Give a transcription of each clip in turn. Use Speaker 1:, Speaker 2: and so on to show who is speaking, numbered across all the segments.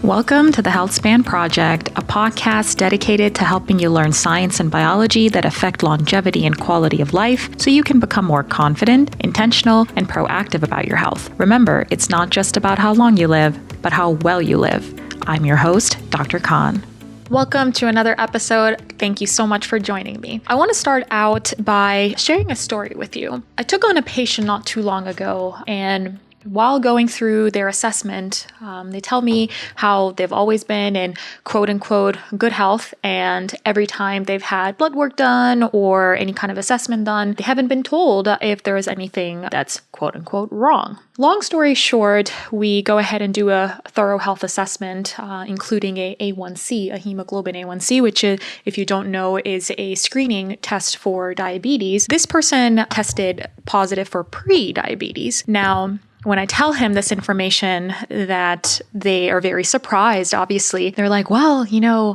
Speaker 1: Welcome to the Healthspan Project, a podcast dedicated to helping you learn science and biology that affect longevity and quality of life so you can become more confident, intentional, and proactive about your health. Remember, it's not just about how long you live, but how well you live. I'm your host, Dr. Khan. Welcome to another episode. Thank you so much for joining me. I want to start out by sharing a story with you. I took on a patient not too long ago, and while going through their assessment, they tell me how they've always been in quote unquote good health, and every time they've had blood work done or any kind of assessment done, they haven't been told if there is anything that's quote unquote wrong. Long story short, we go ahead and do a thorough health assessment, including a A1C, a hemoglobin A1C, which is, if you don't know, is a screening test for diabetes. This person tested positive for pre-diabetes. Now, when I tell him this information, that they are very surprised, obviously. They're like, well,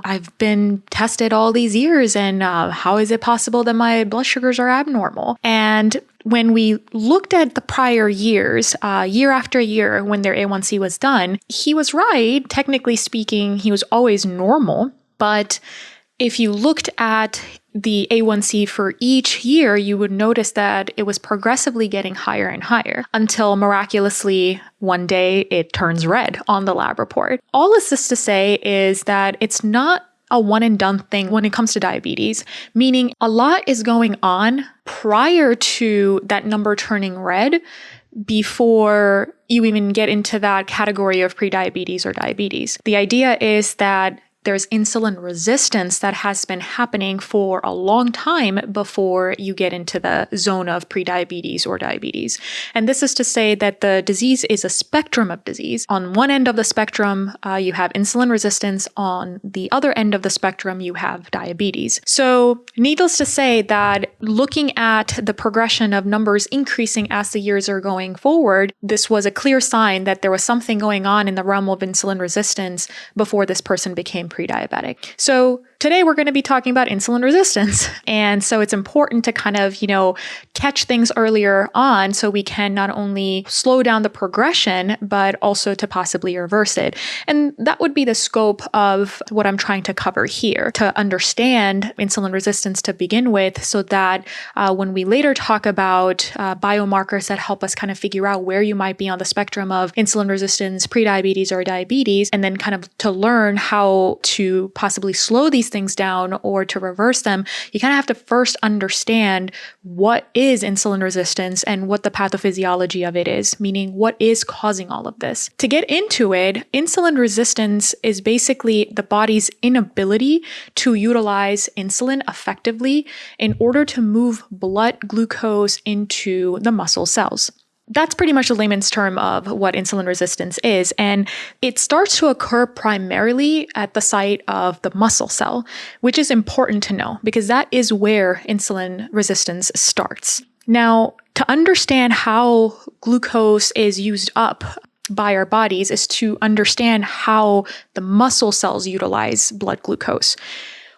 Speaker 1: I've been tested all these years, and how is it possible that my blood sugars are abnormal? And when we looked at the prior years, year after year, when their A1C was done, he was right. Technically speaking, he was always normal. But if you looked at the A1C for each year, you would notice that it was progressively getting higher and higher until miraculously one day it turns red on the lab report. All of this to say is that it's not a one and done thing when it comes to diabetes, meaning a lot is going on prior to that number turning red before you even get into that category of prediabetes or diabetes. The idea is that there's insulin resistance that has been happening for a long time before you get into the zone of prediabetes or diabetes. And this is to say that the disease is a spectrum of disease. On one end of the spectrum, you have insulin resistance. On the other end of the spectrum, you have diabetes. So needless to say that looking at the progression of numbers increasing as the years are going forward, this was a clear sign that there was something going on in the realm of insulin resistance before this person became pre-diabetic. So today we're going to be talking about insulin resistance. And so it's important to kind of, catch things earlier on so we can not only slow down the progression, but also to possibly reverse it. And that would be the scope of what I'm trying to cover here, to understand insulin resistance to begin with, so that when we later talk about biomarkers that help us kind of figure out where you might be on the spectrum of insulin resistance, prediabetes, or diabetes, and then kind of to learn how to possibly slow these things down or to reverse them, you kind of have to first understand what is insulin resistance and what the pathophysiology of it is, meaning what is causing all of this. To get into it, insulin resistance is basically the body's inability to utilize insulin effectively in order to move blood glucose into the muscle cells. That's pretty much a layman's term of what insulin resistance is. And it starts to occur primarily at the site of the muscle cell, which is important to know because that is where insulin resistance starts. Now, to understand how glucose is used up by our bodies is to understand how the muscle cells utilize blood glucose.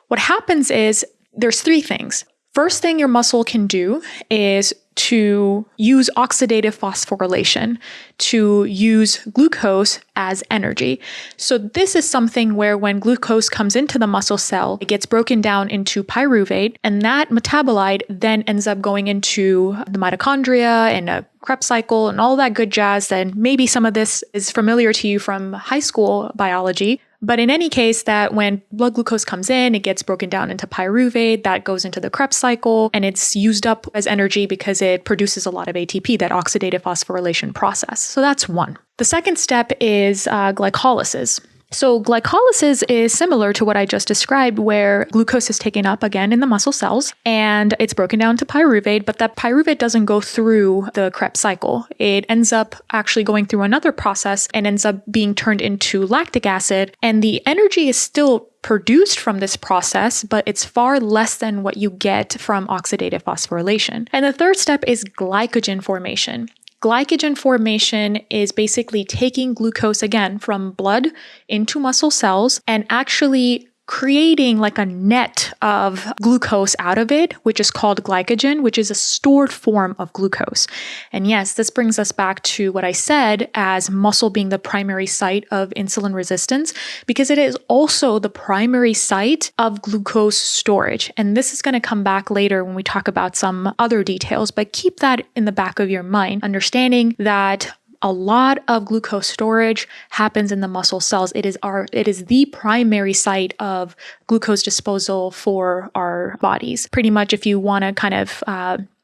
Speaker 1: What happens is there's three things. First thing your muscle can do is to use oxidative phosphorylation, to use glucose as energy. So this is something where when glucose comes into the muscle cell, it gets broken down into pyruvate, and that metabolite then ends up going into the mitochondria and a Krebs cycle and all that good jazz. And maybe some of this is familiar to you from high school biology. But in any case, that when blood glucose comes in, it gets broken down into pyruvate, that goes into the Krebs cycle, and it's used up as energy because it produces a lot of ATP, that oxidative phosphorylation process. So that's one. The second step is glycolysis. So glycolysis is similar to what I just described, where glucose is taken up again in the muscle cells and it's broken down to pyruvate, but that pyruvate doesn't go through the Krebs cycle. It ends up actually going through another process and ends up being turned into lactic acid, and the energy is still produced from this process, but it's far less than what you get from oxidative phosphorylation. And the third step is glycogen formation. Glycogen formation is basically taking glucose again from blood into muscle cells and actually creating like a net of glucose out of it, which is called glycogen, which is a stored form of glucose. And yes, this brings us back to what I said as muscle being the primary site of insulin resistance, because it is also the primary site of glucose storage. And this is going to come back later when we talk about some other details, but keep that in the back of your mind, understanding that a lot of glucose storage happens in the muscle cells. It is the primary site of glucose disposal for our bodies. Pretty much, if you want to kind of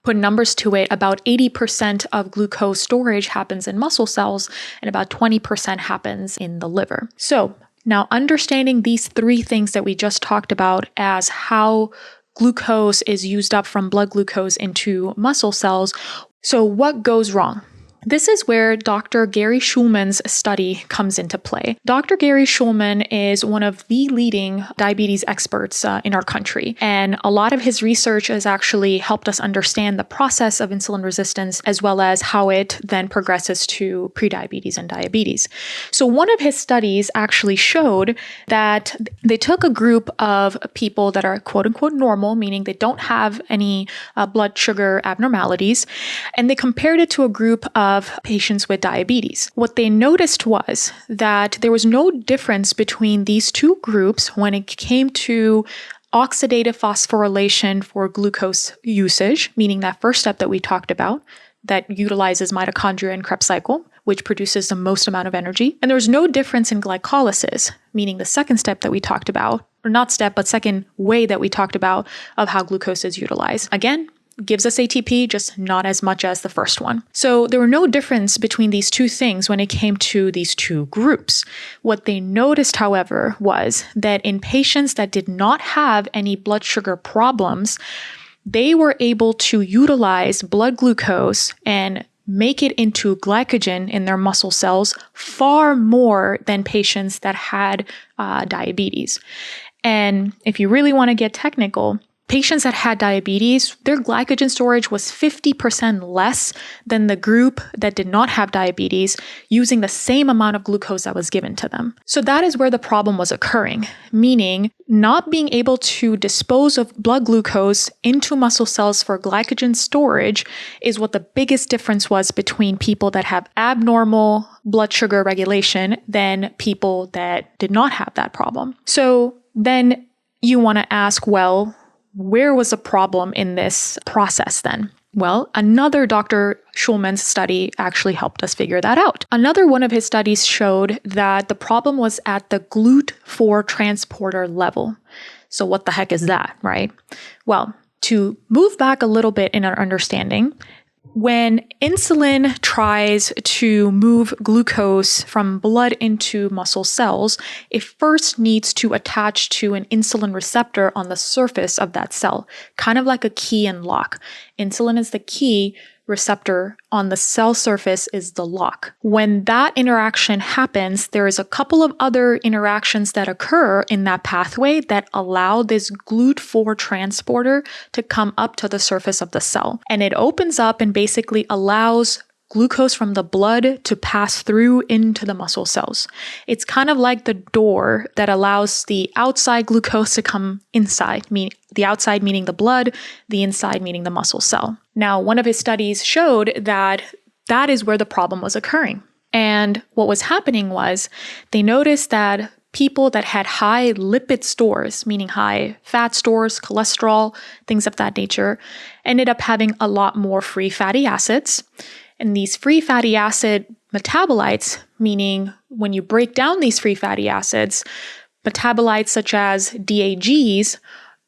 Speaker 1: put numbers to it, about 80% of glucose storage happens in muscle cells and about 20% happens in the liver. So now understanding these three things that we just talked about as how glucose is used up from blood glucose into muscle cells. So what goes wrong? This is where Dr. Gary Schulman's study comes into play. Dr. Gary Schulman is one of the leading diabetes experts in our country, and a lot of his research has actually helped us understand the process of insulin resistance as well as how it then progresses to prediabetes and diabetes. So one of his studies actually showed that they took a group of people that are quote unquote normal, meaning they don't have any blood sugar abnormalities, and they compared it to a group of patients with diabetes. What they noticed was that there was no difference between these two groups when it came to oxidative phosphorylation for glucose usage, meaning that first step that we talked about that utilizes mitochondria and Krebs cycle, which produces the most amount of energy. And there was no difference in glycolysis, meaning the second step that we talked about, or not step, but second way that we talked about of how glucose is utilized. Again, gives us ATP, just not as much as the first one. So there were no difference between these two things when it came to these two groups. What they noticed, however, was that in patients that did not have any blood sugar problems, they were able to utilize blood glucose and make it into glycogen in their muscle cells far more than patients that had diabetes. And if you really want to get technical, patients that had diabetes, their glycogen storage was 50% less than the group that did not have diabetes, using the same amount of glucose that was given to them. So that is where the problem was occurring, meaning not being able to dispose of blood glucose into muscle cells for glycogen storage is what the biggest difference was between people that have abnormal blood sugar regulation than people that did not have that problem. So then you want to ask, well, where was the problem in this process then? Well, another Dr. Schulman's study actually helped us figure that out. Another one of his studies showed that the problem was at the GLUT4 transporter level. So what the heck is that, right? Well, to move back a little bit in our understanding, when insulin tries to move glucose from blood into muscle cells, it first needs to attach to an insulin receptor on the surface of that cell, kind of like a key and lock. Insulin is the key, receptor on the cell surface is the lock. When that interaction happens, there is a couple of other interactions that occur in that pathway that allow this GLUT4 transporter to come up to the surface of the cell. And it opens up and basically allows glucose from the blood to pass through into the muscle cells. It's kind of like the door that allows the outside glucose to come inside, the outside meaning the blood, the inside meaning the muscle cell. Now, one of his studies showed that that is where the problem was occurring. And what was happening was they noticed that people that had high lipid stores, meaning high fat stores, cholesterol, things of that nature, ended up having a lot more free fatty acids. And these free fatty acid metabolites, meaning when you break down these free fatty acids, metabolites such as DAGs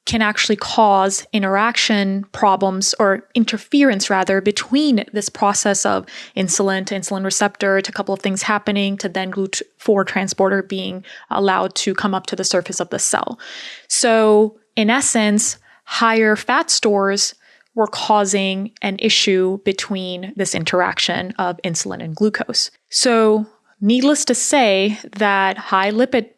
Speaker 1: can actually cause interaction problems or interference rather between this process of insulin to insulin receptor to a couple of things happening to then GLUT4 transporter being allowed to come up to the surface of the cell. So in essence, higher fat stores were causing an issue between this interaction of insulin and glucose. So needless to say that high lipid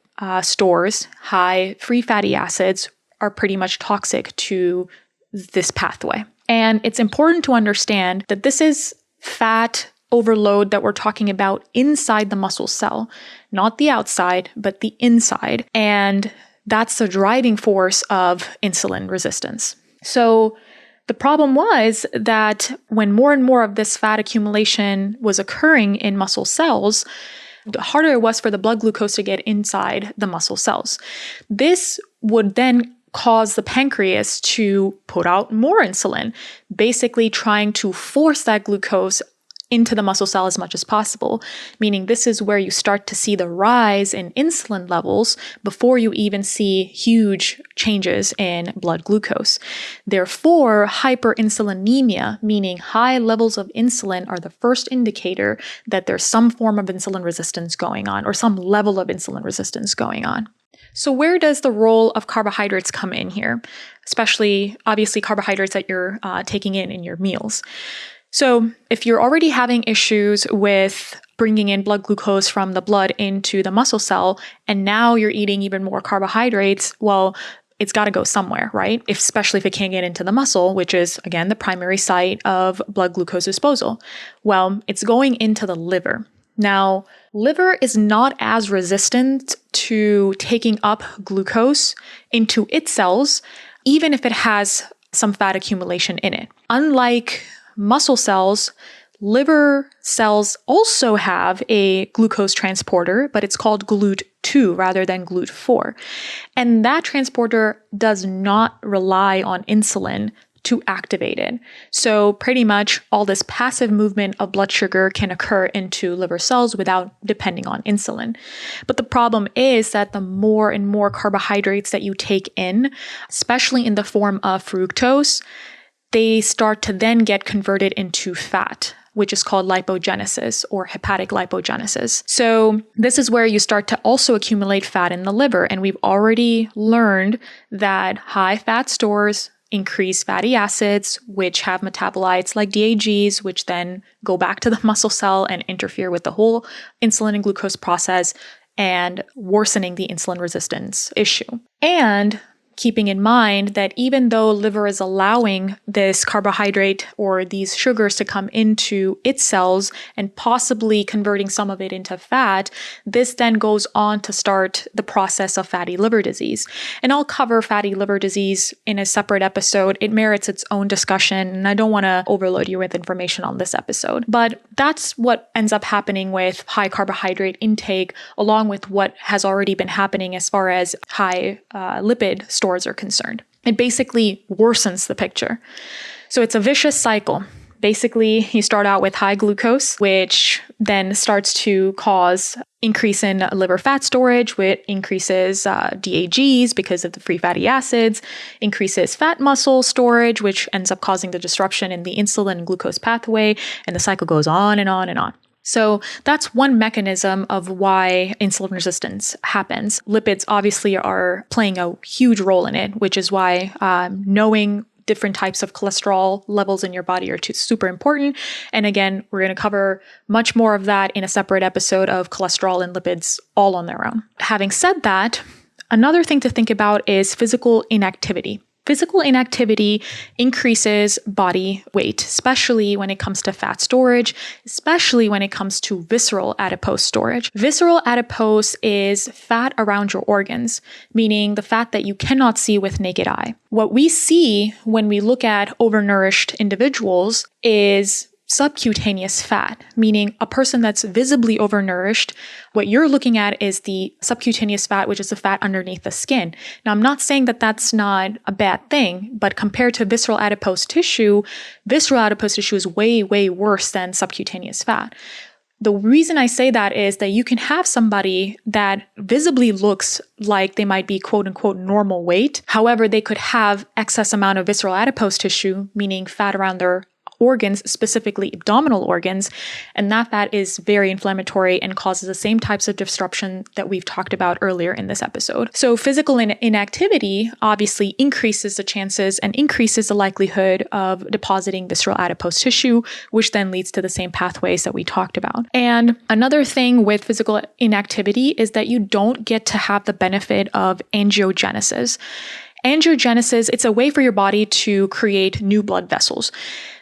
Speaker 1: stores, high free fatty acids are pretty much toxic to this pathway. And it's important to understand that this is fat overload that we're talking about inside the muscle cell, not the outside, but the inside. And
Speaker 2: that's the driving force of insulin resistance. So the problem was that when more and more of this fat accumulation was occurring in muscle cells, the harder it was for the blood glucose to get inside the muscle cells. This would then cause the pancreas to put out more insulin, basically trying to force that glucose into the muscle cell as much as possible, meaning this is where you start to see the rise in insulin levels before you even see huge changes in blood glucose. Therefore, hyperinsulinemia, meaning high levels of insulin, are the first indicator that there's some form of insulin resistance going on or some level of insulin resistance going on. So where does the role of carbohydrates come in here? Especially, obviously, carbohydrates that you're taking in your meals. So if you're already having issues with bringing in blood glucose from the blood into the muscle cell, and now you're eating even more carbohydrates, well, it's got to go somewhere, right? Especially if it can't get into the muscle, which is, again, the primary site of blood glucose disposal. Well, it's going into the liver. Now, liver is not as resistant to taking up glucose into its cells, even if it has some fat accumulation in it. Unlike muscle cells, liver cells also have a glucose transporter, but it's called GLUT2 rather than GLUT4. And that transporter does not rely on insulin to activate it. So pretty much all this passive movement of blood sugar can occur into liver cells without depending on insulin. But the problem is that the more and more carbohydrates that you take in, especially in the form of fructose, they start to then get converted into fat, which is called lipogenesis or hepatic lipogenesis. So this is where you start to also accumulate fat in the liver. And we've already learned that high fat stores increase fatty acids, which have metabolites like DAGs, which then go back to the muscle cell and interfere with the whole insulin and glucose process and worsening the insulin resistance issue. And keeping in mind that even though liver is allowing this carbohydrate or these sugars to come into its cells and possibly converting some of it into fat, this then goes on to start the process of fatty liver disease. And I'll cover fatty liver disease in a separate episode. It merits its own discussion, and I don't want to overload you with information on this episode. But that's what ends up happening with high carbohydrate intake, along with what has already been happening as far as high lipid stores are concerned. It basically worsens the picture. So it's a vicious cycle. Basically, you start out with high glucose, which then starts to cause increase in liver fat storage, which increases DAGs because of the free fatty acids, increases fat muscle storage, which ends up causing the disruption in the insulin and glucose pathway, and the cycle goes on and on and on. So that's one mechanism of why insulin resistance happens. Lipids obviously are playing a huge role in it, which is why knowing different types of cholesterol levels in your body are super important. And again, we're going to cover much more of that in a separate episode of cholesterol and lipids all on their own. Having said that, another thing to think about is physical inactivity. Physical inactivity increases body weight, especially when it comes to fat storage, especially when it comes to visceral adipose storage. Visceral adipose is fat around your organs, meaning the fat that you cannot see with naked eye. What we see when we look at overnourished individuals is subcutaneous fat, meaning a person that's visibly overnourished, what you're looking at is the subcutaneous fat, which is the fat underneath the skin. Now, I'm not saying that that's not a bad thing, but compared to visceral adipose tissue is way, way worse than subcutaneous fat. The reason I say that is that you can have somebody that visibly looks like they might be quote unquote normal weight. However, they could have excess amount of visceral adipose tissue, meaning fat around their organs, specifically abdominal organs, and that fat is very inflammatory and causes the same types of disruption that we've talked about earlier in this episode. So physical inactivity obviously increases the chances and increases the likelihood of depositing visceral adipose tissue, which then leads to the same pathways that we talked about. And another thing with physical inactivity is that you don't get to have the benefit of angiogenesis. Angiogenesis, it's a way for your body to create new blood vessels.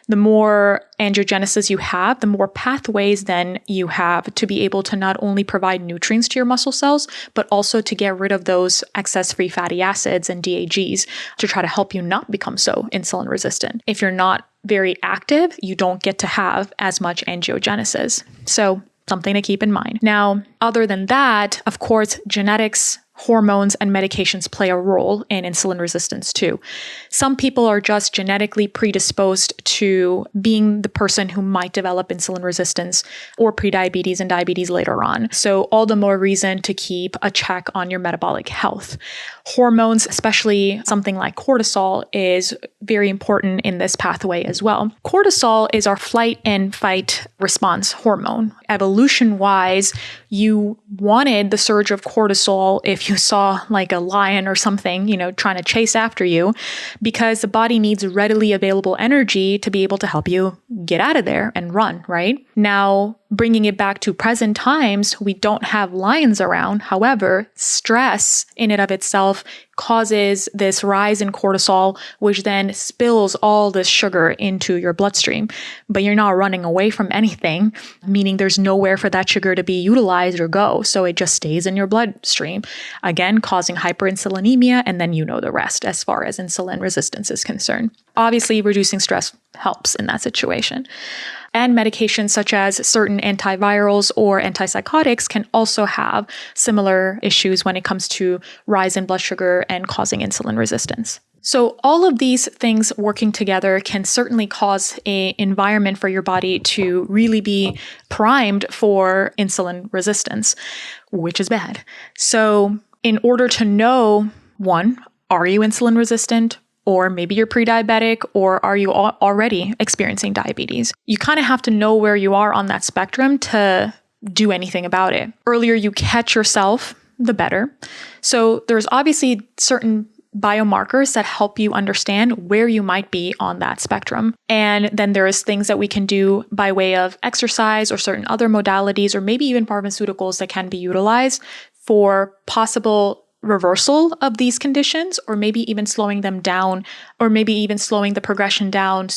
Speaker 2: The more angiogenesis you have, the more pathways then you have to be able to not only provide nutrients to your muscle cells, but also to get rid of those excess free fatty acids and DAGs to try to help you not become so insulin resistant. If you're not very active, you don't get to have as much angiogenesis. So something to keep in mind. Now, other than that, of course, genetics, hormones, and medications play a role in insulin resistance too. Some people are just genetically predisposed to being the person who might develop insulin resistance or prediabetes and diabetes later on. So all the more reason to keep a check on your metabolic health. Hormones, especially something like cortisol, is very important in this pathway as well. Cortisol is our flight and fight response hormone. Evolution-wise, you wanted the surge of cortisol if you saw like a lion or something, trying to chase after you, because the body needs readily available energy to be able to help you get out of there and run, right? Now, bringing it back to present times, we don't have lions around. However, stress in and of itself causes this rise in cortisol, which then spills all this sugar into your bloodstream. But you're not running away from anything, meaning there's nowhere for that sugar to be utilized or go. So it just stays in your bloodstream, again, causing hyperinsulinemia, and then you know the rest as far as insulin resistance is concerned. Obviously, reducing stress helps in that situation. And medications such as certain antivirals or antipsychotics can also have similar issues when it comes to rise in blood sugar and causing insulin resistance. So all of these things working together can certainly cause an environment for your body to really be primed for insulin resistance, which is bad. So in order to know, one, are you insulin resistant? Or maybe you're pre-diabetic, or are you already experiencing diabetes? You kind of have to know where you are on that spectrum to do anything about it. Earlier you catch yourself, the better. So there's obviously certain biomarkers that help you understand where you might be on that spectrum. And then there's things that we can do by way of exercise or certain other modalities, or maybe even pharmaceuticals that can be utilized for possible reversal of these conditions, or maybe even slowing them down, or maybe even slowing the progression down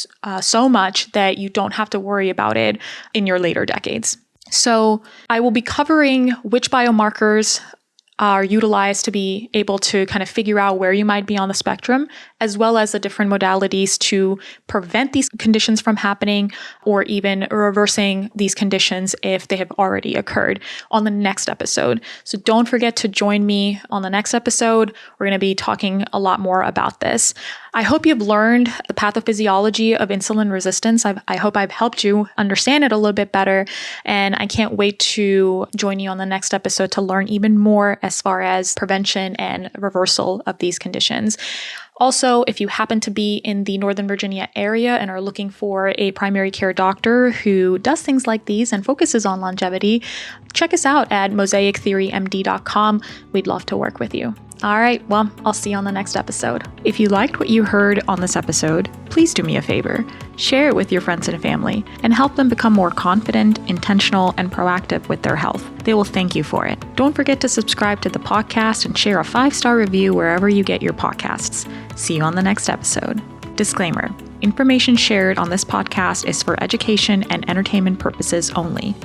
Speaker 2: so much that you don't have to worry about it in your later decades. So I will be covering which biomarkers are utilized to be able to kind of figure out where you might be on the spectrum, as well as the different modalities to prevent these conditions from happening, or even reversing these conditions if they have already occurred on the next episode. So don't forget to join me on the next episode. We're going to be talking a lot more about this. I hope you've learned the pathophysiology of insulin resistance. I hope I've helped you understand it a little bit better. And I can't wait to join you on the next episode to learn even more as far as prevention and reversal of these conditions. Also, if you happen to be in the Northern Virginia area and are looking for a primary care doctor who does things like these and focuses on longevity, check us out at mosaictheorymd.com. We'd love to work with you. All right, well, I'll see you on the next episode. If you liked what you heard on this episode, please do me a favor. Share it with your friends and family and help them become more confident, intentional, and proactive with their health. They will thank you for it. Don't forget to subscribe to the podcast and share a 5-star review wherever you get your podcasts. See you on the next episode. Disclaimer: information shared on this podcast is for education and entertainment purposes only.